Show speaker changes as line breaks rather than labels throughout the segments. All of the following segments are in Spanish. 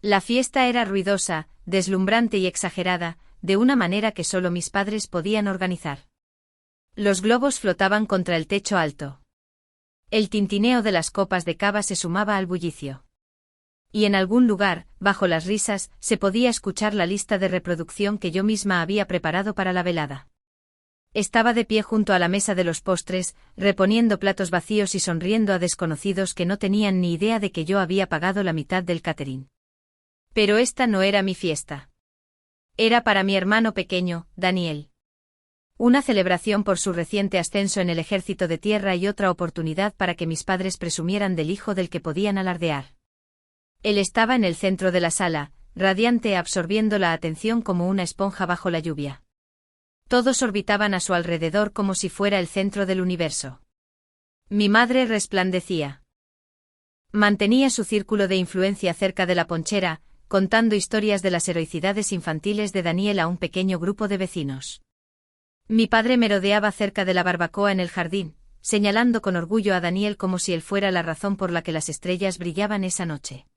La fiesta era ruidosa, deslumbrante y exagerada, de una manera que solo mis padres podían organizar. Los globos flotaban contra el techo alto. El tintineo de las copas de cava se sumaba al bullicio. Y en algún lugar, bajo las risas, se podía escuchar la lista de reproducción que yo misma había preparado para la velada. Estaba de pie junto a la mesa de los postres, reponiendo platos vacíos y sonriendo a desconocidos que no tenían ni idea de que yo había pagado la mitad del catering. Pero esta no era mi fiesta. Era para mi hermano pequeño, Daniel. Una celebración por su reciente ascenso en el ejército de tierra y otra oportunidad para que mis padres presumieran del hijo del que podían alardear. Él estaba en el centro de la sala, radiante, absorbiendo la atención como una esponja bajo la lluvia. Todos orbitaban a su alrededor como si fuera el centro del universo. Mi madre resplandecía. Mantenía su círculo de influencia cerca de la ponchera, contando historias de las heroicidades infantiles de Daniel a un pequeño grupo de vecinos. Mi padre merodeaba cerca de la barbacoa en el jardín, señalando con orgullo a Daniel como si él fuera la razón por la que las estrellas brillaban esa noche.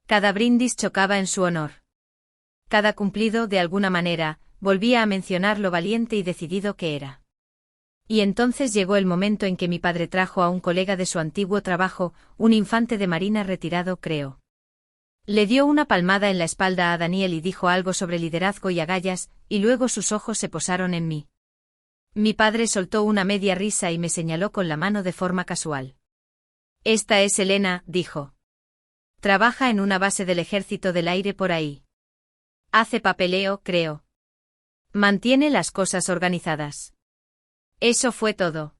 Cada brindis chocaba en su honor. Cada cumplido, de alguna manera, volvía a mencionar lo valiente y decidido que era. Y entonces llegó el momento en que mi padre trajo a un colega de su antiguo trabajo, un infante de marina retirado, creo. Le dio una palmada en la espalda a Daniel y dijo algo sobre liderazgo y agallas, y luego sus ojos se posaron en mí. Mi padre soltó una media risa y me señaló con la mano de forma casual. Esta es Elena, dijo. Trabaja en una base del ejército del aire por ahí. Hace papeleo, creo. Mantiene las cosas organizadas. Eso fue todo.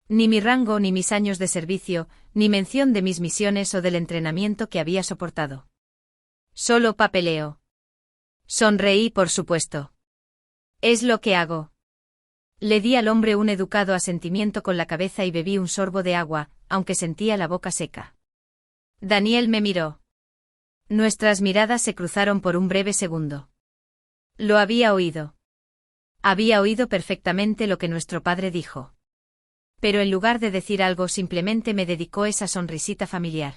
Ni mi rango ni mis años de servicio, ni mención de mis misiones o del entrenamiento que había soportado. Solo papeleo. Sonreí, por supuesto. Es lo que hago. Le di al hombre un educado asentimiento con la cabeza y bebí un sorbo de agua, aunque sentía la boca seca. Daniel me miró. Nuestras miradas se cruzaron por un breve segundo. Lo había oído. Había oído perfectamente lo que nuestro padre dijo. Pero en lugar de decir algo simplemente me dedicó esa sonrisita familiar.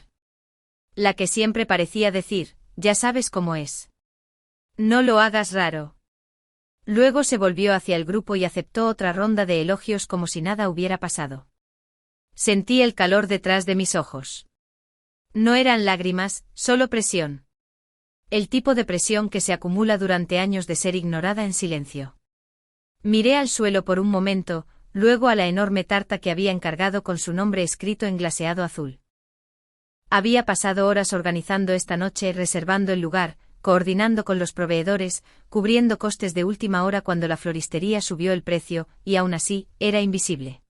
La que siempre parecía decir, ya sabes cómo es. No lo hagas raro. Luego se volvió hacia el grupo y aceptó otra ronda de elogios como si nada hubiera pasado. Sentí el calor detrás de mis ojos. No eran lágrimas, solo presión. El tipo de presión que se acumula durante años de ser ignorada en silencio. Miré al suelo por un momento, luego a la enorme tarta que había encargado con su nombre escrito en glaseado azul. Había pasado horas organizando esta noche, reservando el lugar, coordinando con los proveedores, cubriendo costes de última hora cuando la floristería subió el precio, y aún así, era invisible.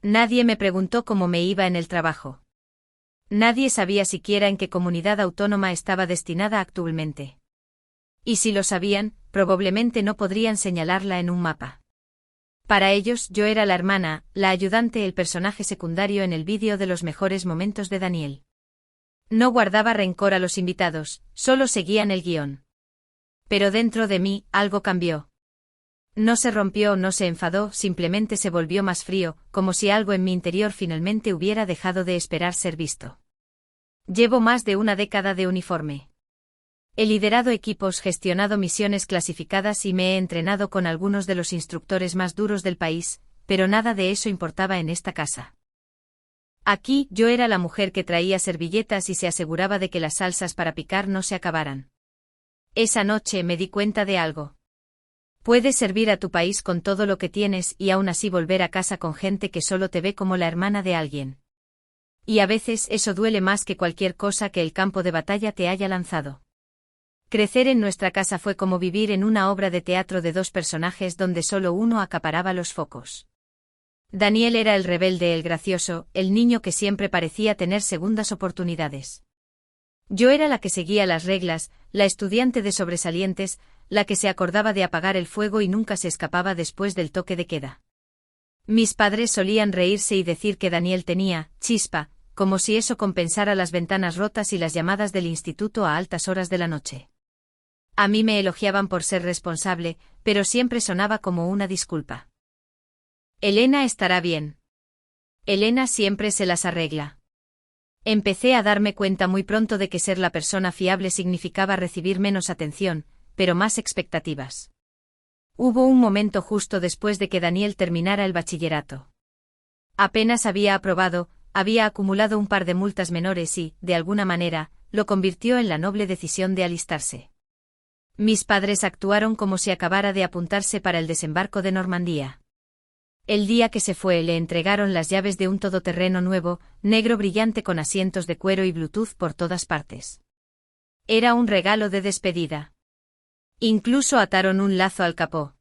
Nadie me preguntó cómo me iba en el trabajo. Nadie sabía siquiera en qué comunidad autónoma estaba destinada actualmente. Y si lo sabían, probablemente no podrían señalarla en un mapa. Para ellos yo era la hermana, la ayudante, el personaje secundario en el vídeo de los mejores momentos de Daniel. No guardaba rencor a los invitados, solo seguían el guión. Pero dentro de mí, algo cambió. No se rompió, no se enfadó, simplemente se volvió más frío, como si algo en mi interior finalmente hubiera dejado de esperar ser visto. Llevo más de una década de uniforme. He liderado equipos, gestionado misiones clasificadas y me he entrenado con algunos de los instructores más duros del país, pero nada de eso importaba en esta casa. Aquí, yo era la mujer que traía servilletas y se aseguraba de que las salsas para picar no se acabaran. Esa noche me di cuenta de algo. Puedes servir a tu país con todo lo que tienes y aún así volver a casa con gente que solo te ve como la hermana de alguien. Y a veces eso duele más que cualquier cosa que el campo de batalla te haya lanzado. Crecer en nuestra casa fue como vivir en una obra de teatro de dos personajes donde solo uno acaparaba los focos. Daniel era el rebelde, el gracioso, el niño que siempre parecía tener segundas oportunidades. Yo era la que seguía las reglas, la estudiante de sobresalientes, la que se acordaba de apagar el fuego y nunca se escapaba después del toque de queda. Mis padres solían reírse y decir que Daniel tenía chispa, como si eso compensara las ventanas rotas y las llamadas del instituto a altas horas de la noche. A mí me elogiaban por ser responsable, pero siempre sonaba como una disculpa. Elena estará bien. Elena siempre se las arregla. Empecé a darme cuenta muy pronto de que ser la persona fiable significaba recibir menos atención, pero más expectativas. Hubo un momento justo después de que Daniel terminara el bachillerato. Apenas había aprobado, había acumulado un par de multas menores y, de alguna manera, lo convirtió en la noble decisión de alistarse. Mis padres actuaron como si acabara de apuntarse para el desembarco de Normandía. El día que se fue le entregaron las llaves de un todoterreno nuevo, negro brillante con asientos de cuero y Bluetooth por todas partes. Era un regalo de despedida. Incluso ataron un lazo al capó.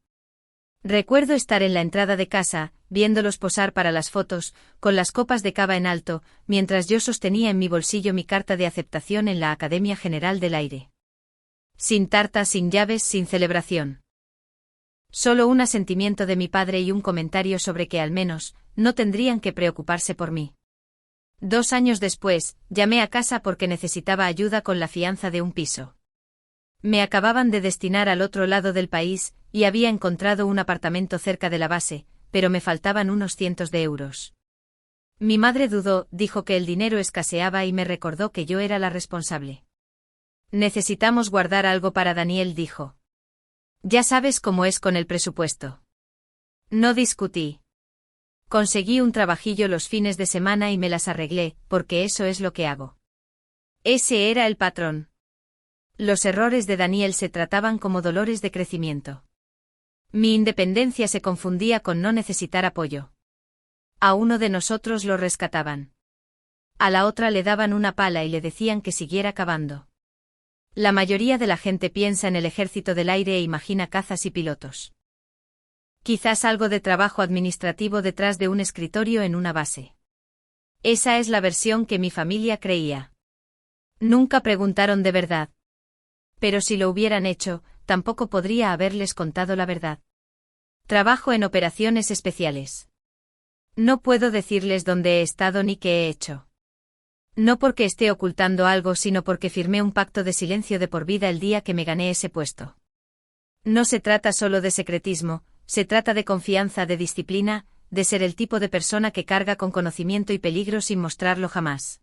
Recuerdo estar en la entrada de casa, viéndolos posar para las fotos, con las copas de cava en alto, mientras yo sostenía en mi bolsillo mi carta de aceptación en la Academia General del Aire. Sin tarta, sin llaves, sin celebración. Solo un asentimiento de mi padre y un comentario sobre que al menos, no tendrían que preocuparse por mí. 2 años después, llamé a casa porque necesitaba ayuda con la fianza de un piso. Me acababan de destinar al otro lado del país, y había encontrado un apartamento cerca de la base, pero me faltaban unos cientos de euros. Mi madre dudó, dijo que el dinero escaseaba y me recordó que yo era la responsable. Necesitamos guardar algo para Daniel, dijo. Ya sabes cómo es con el presupuesto. No discutí. Conseguí un trabajillo los fines de semana y me las arreglé, porque eso es lo que hago. Ese era el patrón. Los errores de Daniel se trataban como dolores de crecimiento. Mi independencia se confundía con no necesitar apoyo. A uno de nosotros lo rescataban. A la otra le daban una pala y le decían que siguiera cavando. La mayoría de la gente piensa en el ejército del aire e imagina cazas y pilotos. Quizás algo de trabajo administrativo detrás de un escritorio en una base. Esa es la versión que mi familia creía. Nunca preguntaron de verdad. Pero si lo hubieran hecho, tampoco podría haberles contado la verdad. Trabajo en operaciones especiales. No puedo decirles dónde he estado ni qué he hecho. No porque esté ocultando algo, sino porque firmé un pacto de silencio de por vida el día que me gané ese puesto. No se trata solo de secretismo, se trata de confianza, de disciplina, de ser el tipo de persona que carga con conocimiento y peligro sin mostrarlo jamás.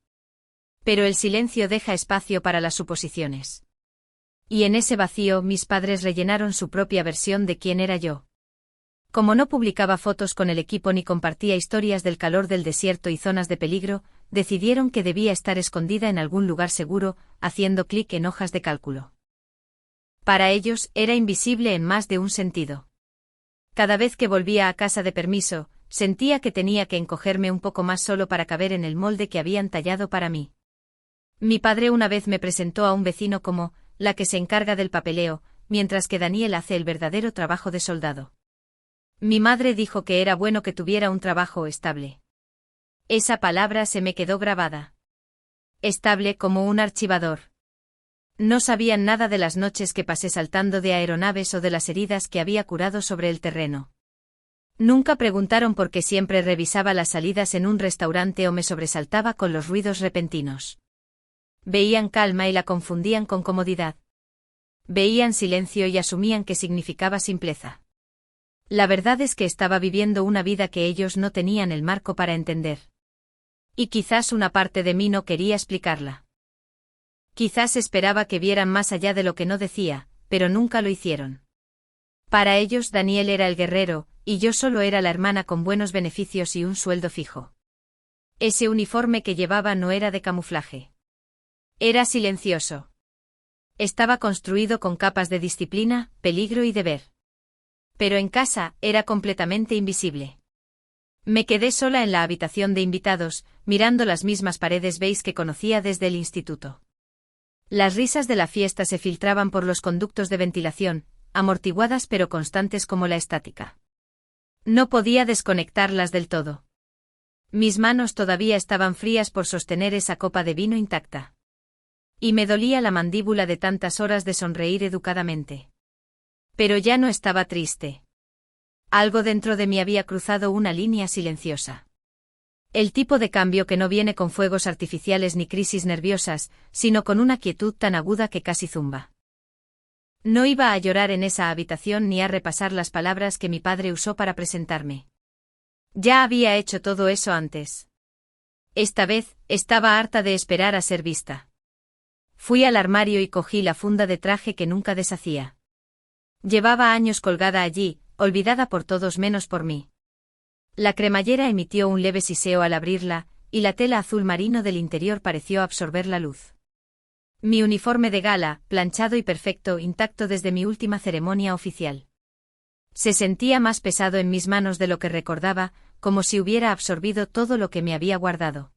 Pero el silencio deja espacio para las suposiciones. Y en ese vacío mis padres rellenaron su propia versión de quién era yo. Como no publicaba fotos con el equipo ni compartía historias del calor del desierto y zonas de peligro, decidieron que debía estar escondida en algún lugar seguro, haciendo clic en hojas de cálculo. Para ellos, era invisible en más de un sentido. Cada vez que volvía a casa de permiso, sentía que tenía que encogerme un poco más solo para caber en el molde que habían tallado para mí. Mi padre una vez me presentó a un vecino como la que se encarga del papeleo, mientras que Daniel hace el verdadero trabajo de soldado. Mi madre dijo que era bueno que tuviera un trabajo estable. Esa palabra se me quedó grabada. Estable como un archivador. No sabían nada de las noches que pasé saltando de aeronaves o de las heridas que había curado sobre el terreno. Nunca preguntaron por qué siempre revisaba las salidas en un restaurante o me sobresaltaba con los ruidos repentinos. Veían calma y la confundían con comodidad. Veían silencio y asumían que significaba simpleza. La verdad es que estaba viviendo una vida que ellos no tenían el marco para entender. Y quizás una parte de mí no quería explicarla. Quizás esperaba que vieran más allá de lo que no decía, pero nunca lo hicieron. Para ellos Daniel era el guerrero, y yo solo era la hermana con buenos beneficios y un sueldo fijo. Ese uniforme que llevaba no era de camuflaje. Era silencioso. Estaba construido con capas de disciplina, peligro y deber. Pero en casa, era completamente invisible. Me quedé sola en la habitación de invitados, mirando las mismas paredes beige que conocía desde el instituto. Las risas de la fiesta se filtraban por los conductos de ventilación, amortiguadas pero constantes como la estática. No podía desconectarlas del todo. Mis manos todavía estaban frías por sostener esa copa de vino intacta. Y me dolía la mandíbula de tantas horas de sonreír educadamente. Pero ya no estaba triste. Algo dentro de mí había cruzado una línea silenciosa. El tipo de cambio que no viene con fuegos artificiales ni crisis nerviosas, sino con una quietud tan aguda que casi zumba. No iba a llorar en esa habitación ni a repasar las palabras que mi padre usó para presentarme. Ya había hecho todo eso antes. Esta vez, estaba harta de esperar a ser vista. Fui al armario y cogí la funda de traje que nunca deshacía. Llevaba años colgada allí, olvidada por todos menos por mí. La cremallera emitió un leve siseo al abrirla, y la tela azul marino del interior pareció absorber la luz. Mi uniforme de gala, planchado y perfecto, intacto desde mi última ceremonia oficial. Se sentía más pesado en mis manos de lo que recordaba, como si hubiera absorbido todo lo que me había guardado.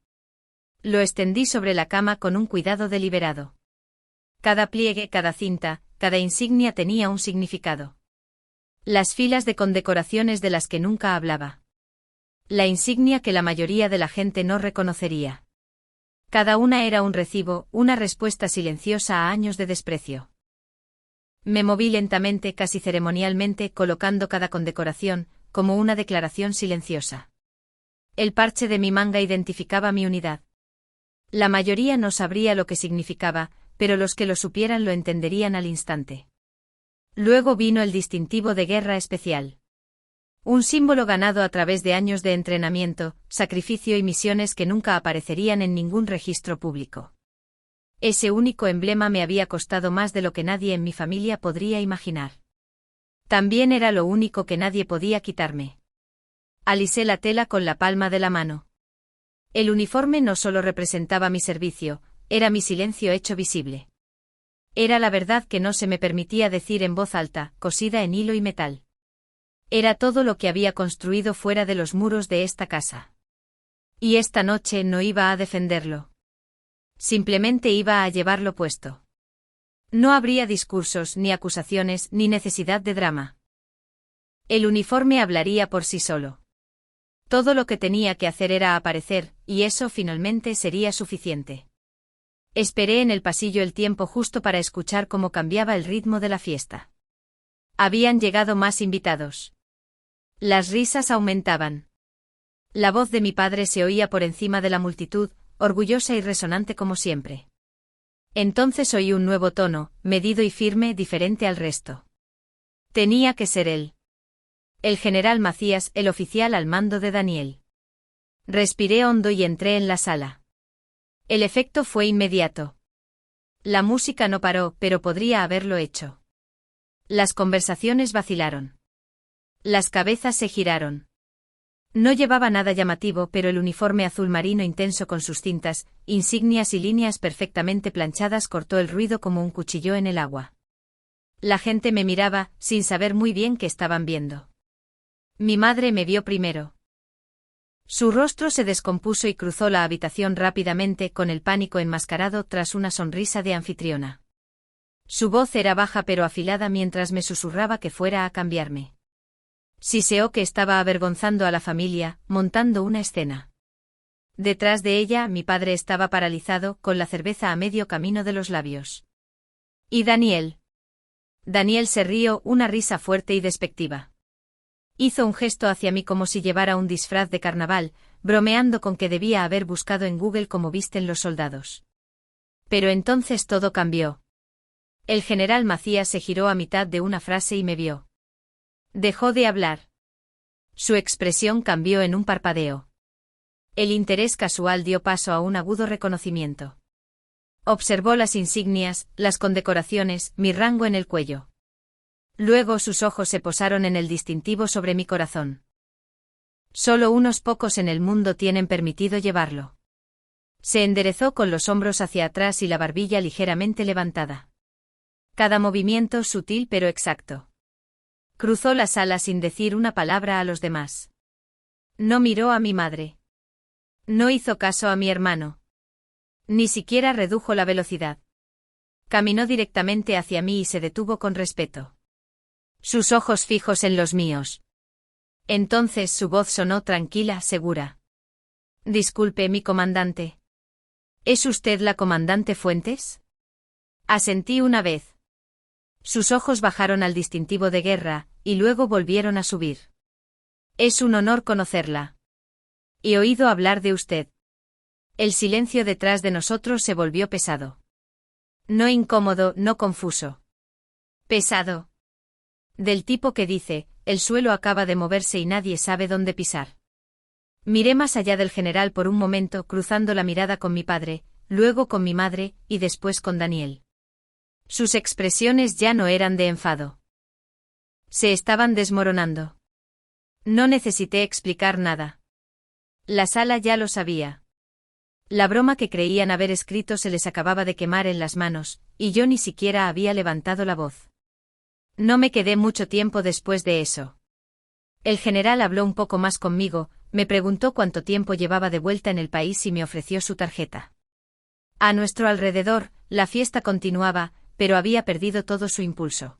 Lo extendí sobre la cama con un cuidado deliberado. Cada pliegue, cada cinta, cada insignia tenía un significado. Las filas de condecoraciones de las que nunca hablaba. La insignia que la mayoría de la gente no reconocería. Cada una era un recibo, una respuesta silenciosa a años de desprecio. Me moví lentamente, casi ceremonialmente, colocando cada condecoración, como una declaración silenciosa. El parche de mi manga identificaba mi unidad. La mayoría no sabría lo que significaba, pero los que lo supieran lo entenderían al instante. Luego vino el distintivo de guerra especial. Un símbolo ganado a través de años de entrenamiento, sacrificio y misiones que nunca aparecerían en ningún registro público. Ese único emblema me había costado más de lo que nadie en mi familia podría imaginar. También era lo único que nadie podía quitarme. Alisé la tela con la palma de la mano. El uniforme no solo representaba mi servicio, era mi silencio hecho visible. Era la verdad que no se me permitía decir en voz alta, cosida en hilo y metal. Era todo lo que había construido fuera de los muros de esta casa. Y esta noche no iba a defenderlo. Simplemente iba a llevarlo puesto. No habría discursos, ni acusaciones, ni necesidad de drama. El uniforme hablaría por sí solo. Todo lo que tenía que hacer era aparecer, y eso finalmente sería suficiente. Esperé en el pasillo el tiempo justo para escuchar cómo cambiaba el ritmo de la fiesta. Habían llegado más invitados. Las risas aumentaban. La voz de mi padre se oía por encima de la multitud, orgullosa y resonante como siempre. Entonces oí un nuevo tono, medido y firme, diferente al resto. Tenía que ser él. El general Macías, el oficial al mando de Daniel. Respiré hondo y entré en la sala. El efecto fue inmediato. La música no paró, pero podría haberlo hecho. Las conversaciones vacilaron. Las cabezas se giraron. No llevaba nada llamativo, pero el uniforme azul marino intenso con sus cintas, insignias y líneas perfectamente planchadas cortó el ruido como un cuchillo en el agua. La gente me miraba, sin saber muy bien qué estaban viendo. Mi madre me vio primero. Su rostro se descompuso y cruzó la habitación rápidamente con el pánico enmascarado tras una sonrisa de anfitriona. Su voz era baja pero afilada mientras me susurraba que fuera a cambiarme. Siseó que estaba avergonzando a la familia, montando una escena. Detrás de ella, mi padre estaba paralizado, con la cerveza a medio camino de los labios. ¿Y Daniel? Daniel se rió, una risa fuerte y despectiva. Hizo un gesto hacia mí como si llevara un disfraz de carnaval, bromeando con que debía haber buscado en Google cómo visten los soldados. Pero entonces todo cambió. El general Macías se giró a mitad de una frase y me vio. Dejó de hablar. Su expresión cambió en un parpadeo. El interés casual dio paso a un agudo reconocimiento. Observó las insignias, las condecoraciones, mi rango en el cuello. Luego sus ojos se posaron en el distintivo sobre mi corazón. Solo unos pocos en el mundo tienen permitido llevarlo. Se enderezó con los hombros hacia atrás y la barbilla ligeramente levantada. Cada movimiento sutil pero exacto. Cruzó la sala sin decir una palabra a los demás. No miró a mi madre. No hizo caso a mi hermano. Ni siquiera redujo la velocidad. Caminó directamente hacia mí y se detuvo con respeto. Sus ojos fijos en los míos. Entonces su voz sonó tranquila, segura. Disculpe, mi comandante. ¿Es usted la comandante Fuentes? Asentí una vez. Sus ojos bajaron al distintivo de guerra, y luego volvieron a subir. Es un honor conocerla. He oído hablar de usted. El silencio detrás de nosotros se volvió pesado. No incómodo, no confuso. Pesado. Del tipo que dice, el suelo acaba de moverse y nadie sabe dónde pisar. Miré más allá del general por un momento, cruzando la mirada con mi padre, luego con mi madre, y después con Daniel. Sus expresiones ya no eran de enfado. Se estaban desmoronando. No necesité explicar nada. La sala ya lo sabía. La broma que creían haber escrito se les acababa de quemar en las manos, y yo ni siquiera había levantado la voz. No me quedé mucho tiempo después de eso. El general habló un poco más conmigo, me preguntó cuánto tiempo llevaba de vuelta en el país y me ofreció su tarjeta. A nuestro alrededor, la fiesta continuaba, pero había perdido todo su impulso.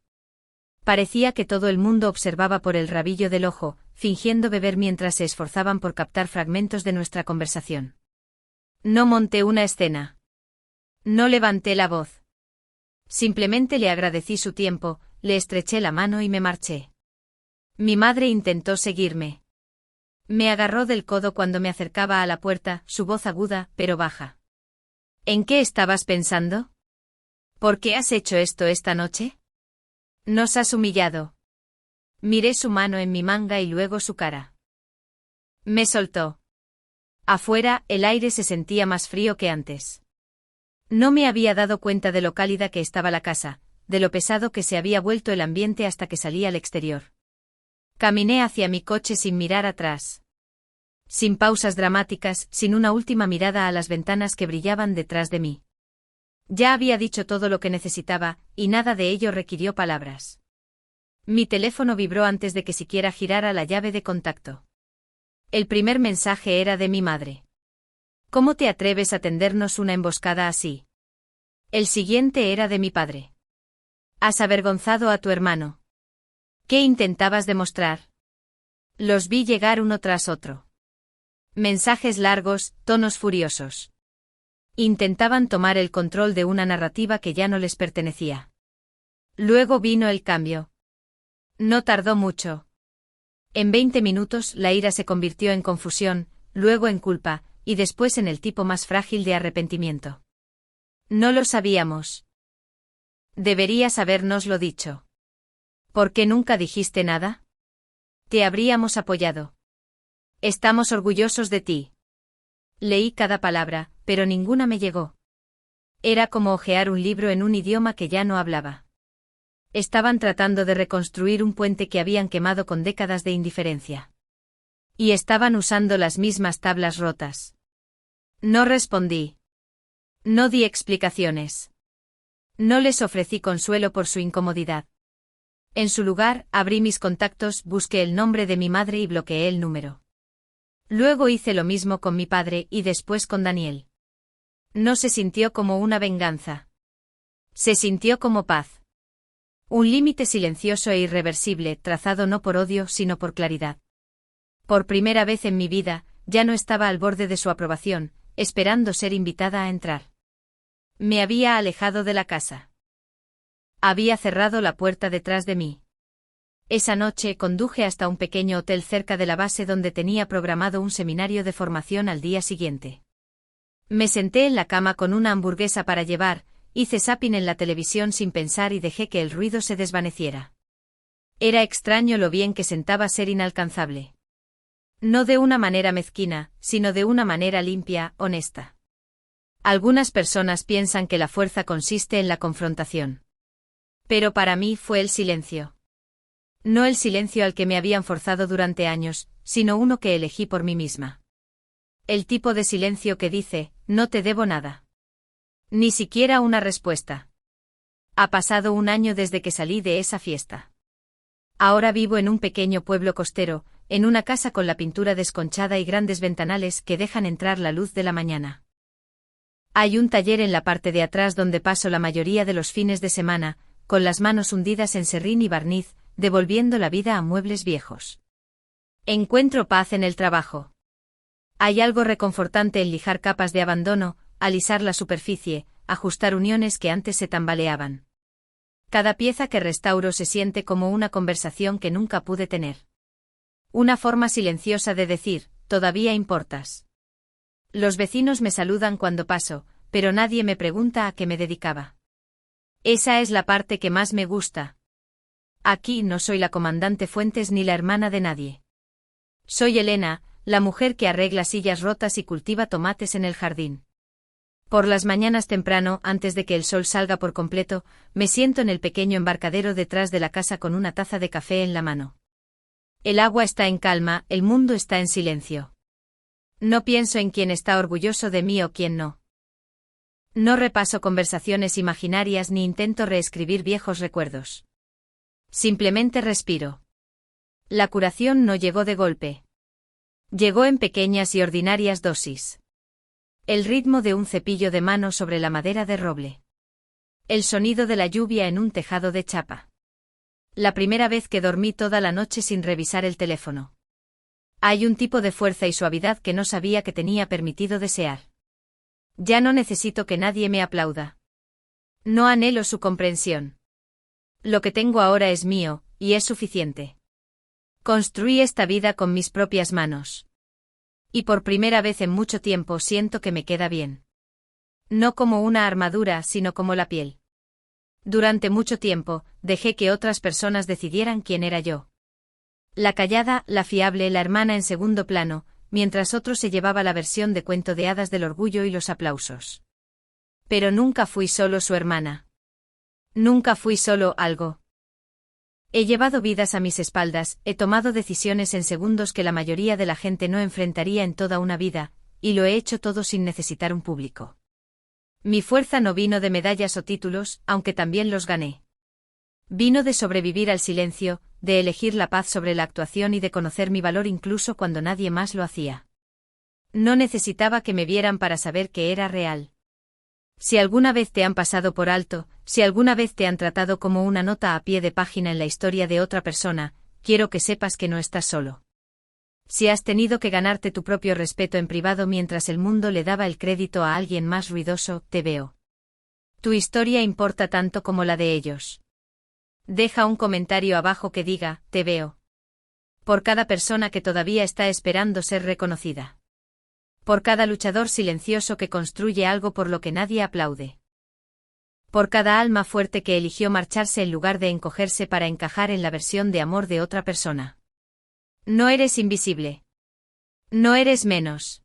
Parecía que todo el mundo observaba por el rabillo del ojo, fingiendo beber mientras se esforzaban por captar fragmentos de nuestra conversación. No monté una escena. No levanté la voz. Simplemente le agradecí su tiempo, le estreché la mano y me marché. Mi madre intentó seguirme. Me agarró del codo cuando me acercaba a la puerta, su voz aguda, pero baja. ¿En qué estabas pensando? ¿Por qué has hecho esto esta noche? Nos has humillado. Miré su mano en mi manga y luego su cara. Me soltó. Afuera, el aire se sentía más frío que antes. No me había dado cuenta de lo cálida que estaba la casa, de lo pesado que se había vuelto el ambiente hasta que salí al exterior. Caminé hacia mi coche sin mirar atrás. Sin pausas dramáticas, sin una última mirada a las ventanas que brillaban detrás de mí. Ya había dicho todo lo que necesitaba, y nada de ello requirió palabras. Mi teléfono vibró antes de que siquiera girara la llave de contacto. El primer mensaje era de mi madre. ¿Cómo te atreves a tendernos una emboscada así? El siguiente era de mi padre. Has avergonzado a tu hermano. ¿Qué intentabas demostrar? Los vi llegar uno tras otro. Mensajes largos, tonos furiosos. Intentaban tomar el control de una narrativa que ya no les pertenecía. Luego vino el cambio. No tardó mucho. En 20 minutos la ira se convirtió en confusión, luego en culpa, y después en el tipo más frágil de arrepentimiento. No lo sabíamos. Deberías habérnoslo dicho. ¿Por qué nunca dijiste nada? Te habríamos apoyado. Estamos orgullosos de ti. Leí cada palabra, pero ninguna me llegó. Era como hojear un libro en un idioma que ya no hablaba. Estaban tratando de reconstruir un puente que habían quemado con décadas de indiferencia. Y estaban usando las mismas tablas rotas. No respondí. No di explicaciones. No les ofrecí consuelo por su incomodidad. En su lugar, abrí mis contactos, busqué el nombre de mi madre y bloqueé el número. Luego hice lo mismo con mi padre y después con Daniel. No se sintió como una venganza. Se sintió como paz. Un límite silencioso e irreversible, trazado no por odio, sino por claridad. Por primera vez en mi vida, ya no estaba al borde de su aprobación, esperando ser invitada a entrar. Me había alejado de la casa. Había cerrado la puerta detrás de mí. Esa noche conduje hasta un pequeño hotel cerca de la base donde tenía programado un seminario de formación al día siguiente. Me senté en la cama con una hamburguesa para llevar, hice zapping en la televisión sin pensar y dejé que el ruido se desvaneciera. Era extraño lo bien que sentaba ser inalcanzable. No de una manera mezquina, sino de una manera limpia, honesta. Algunas personas piensan que la fuerza consiste en la confrontación. Pero para mí fue el silencio. No el silencio al que me habían forzado durante años, sino uno que elegí por mí misma. El tipo de silencio que dice, no te debo nada. Ni siquiera una respuesta. Ha pasado un año desde que salí de esa fiesta. Ahora vivo en un pequeño pueblo costero, en una casa con la pintura desconchada y grandes ventanales que dejan entrar la luz de la mañana. Hay un taller en la parte de atrás donde paso la mayoría de los fines de semana, con las manos hundidas en serrín y barniz, devolviendo la vida a muebles viejos. Encuentro paz en el trabajo. Hay algo reconfortante en lijar capas de abandono, alisar la superficie, ajustar uniones que antes se tambaleaban. Cada pieza que restauro se siente como una conversación que nunca pude tener. Una forma silenciosa de decir, todavía importas. Los vecinos me saludan cuando paso, pero nadie me pregunta a qué me dedicaba. Esa es la parte que más me gusta. Aquí no soy la comandante Fuentes ni la hermana de nadie. Soy Elena, la mujer que arregla sillas rotas y cultiva tomates en el jardín. Por las mañanas temprano, antes de que el sol salga por completo, me siento en el pequeño embarcadero detrás de la casa con una taza de café en la mano. El agua está en calma, el mundo está en silencio. No pienso en quién está orgulloso de mí o quién no. No repaso conversaciones imaginarias ni intento reescribir viejos recuerdos. Simplemente respiro. La curación no llegó de golpe. Llegó en pequeñas y ordinarias dosis. El ritmo de un cepillo de mano sobre la madera de roble. El sonido de la lluvia en un tejado de chapa. La primera vez que dormí toda la noche sin revisar el teléfono. Hay un tipo de fuerza y suavidad que no sabía que tenía permitido desear. Ya no necesito que nadie me aplauda. No anhelo su comprensión. Lo que tengo ahora es mío, y es suficiente. Construí esta vida con mis propias manos. Y por primera vez en mucho tiempo siento que me queda bien. No como una armadura, sino como la piel. Durante mucho tiempo, dejé que otras personas decidieran quién era yo. La callada, la fiable, la hermana en segundo plano, mientras otro se llevaba la versión de cuento de hadas del orgullo y los aplausos. Pero nunca fui solo su hermana. Nunca fui solo algo. He llevado vidas a mis espaldas, he tomado decisiones en segundos que la mayoría de la gente no enfrentaría en toda una vida, y lo he hecho todo sin necesitar un público. Mi fuerza no vino de medallas o títulos, aunque también los gané. Vino de sobrevivir al silencio, de elegir la paz sobre la actuación y de conocer mi valor incluso cuando nadie más lo hacía. No necesitaba que me vieran para saber que era real. Si alguna vez te han pasado por alto, si alguna vez te han tratado como una nota a pie de página en la historia de otra persona, quiero que sepas que no estás solo. Si has tenido que ganarte tu propio respeto en privado mientras el mundo le daba el crédito a alguien más ruidoso, te veo. Tu historia importa tanto como la de ellos. Deja un comentario abajo que diga, te veo. Por cada persona que todavía está esperando ser reconocida. Por cada luchador silencioso que construye algo por lo que nadie aplaude. Por cada alma fuerte que eligió marcharse en lugar de encogerse para encajar en la versión de amor de otra persona. No eres invisible. No eres menos.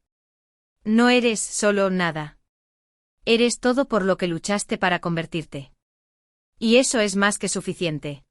No eres solo nada. Eres todo por lo que luchaste para convertirte. Y eso es más que suficiente.